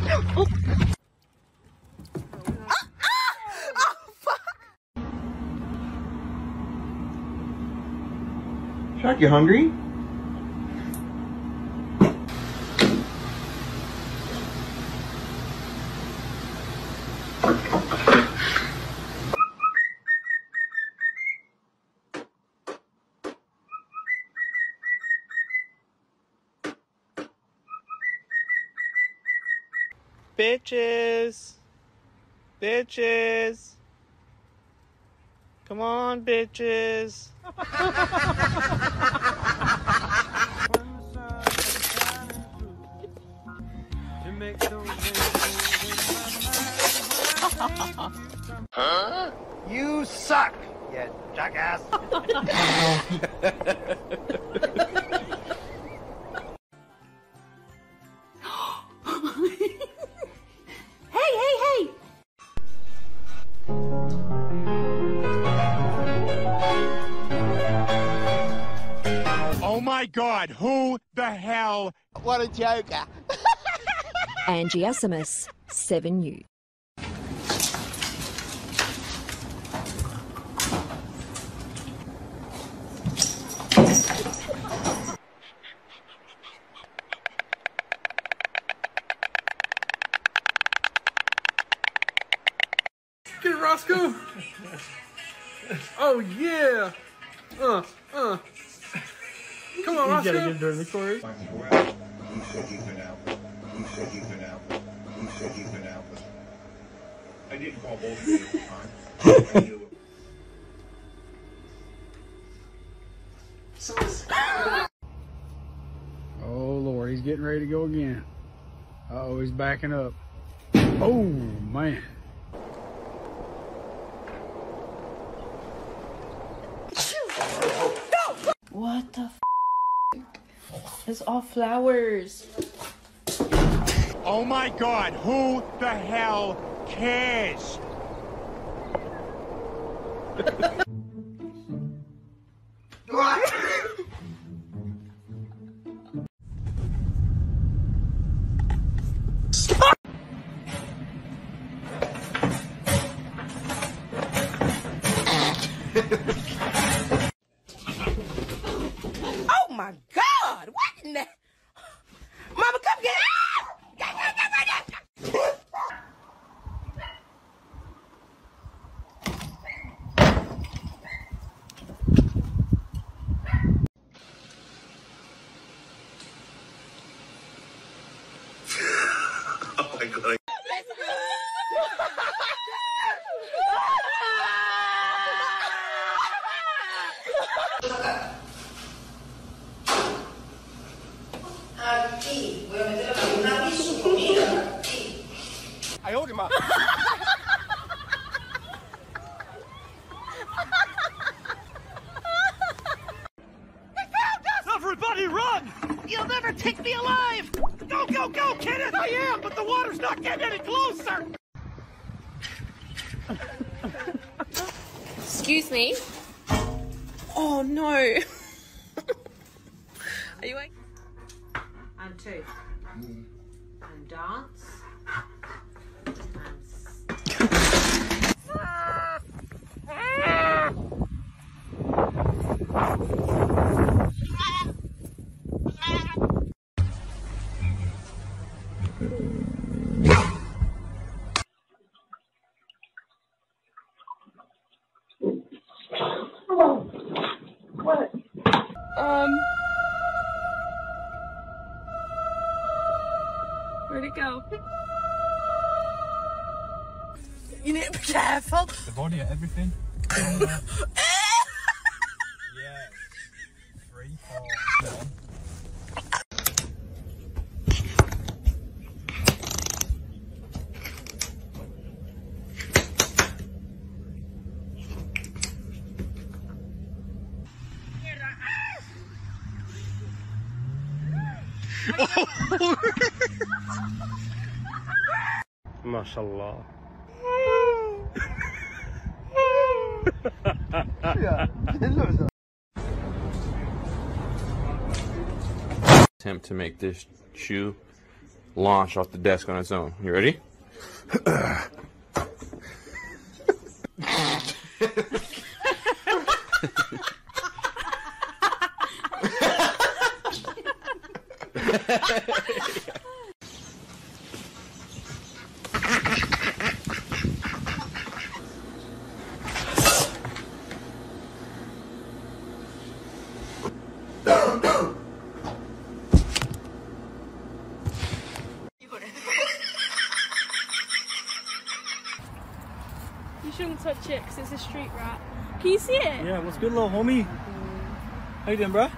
Oh. Shark, you hungry? Bitches! Bitches! Come on, bitches! Huh? You suck, you jackass! Hey! Oh my God, who the hell? What a joker! Angie Asimus, 7U. Get it, Roscoe! Oh yeah! Come on, Roscoe! You gotta get during the chorus. He said he'd been out. He said he'd been out. He said he'd been out. I didn't call bullshit at the time. I knew it. Oh Lord, he's getting ready to go again. Uh-oh, he's backing up. Oh man. What the f? It's all flowers. Oh my God, who the hell cares? Oh my God! What in the? Mama, come get it! Oh my God. I owed him up. Everybody run! You'll never take me alive! Go, go, go, Kenneth! I am, but the water's not getting any closer! Excuse me. Oh no. Are you awake? And two. And dance. Where'd it go? You need to be careful. The body of everything. Yes. 3, 4, 1. MashaAllah. Attempt to make this shoe launch off the desk on its own. You ready? You shouldn't touch it because it's a street rat. Can you see it? Yeah, what's good, little homie? How you doing, bro?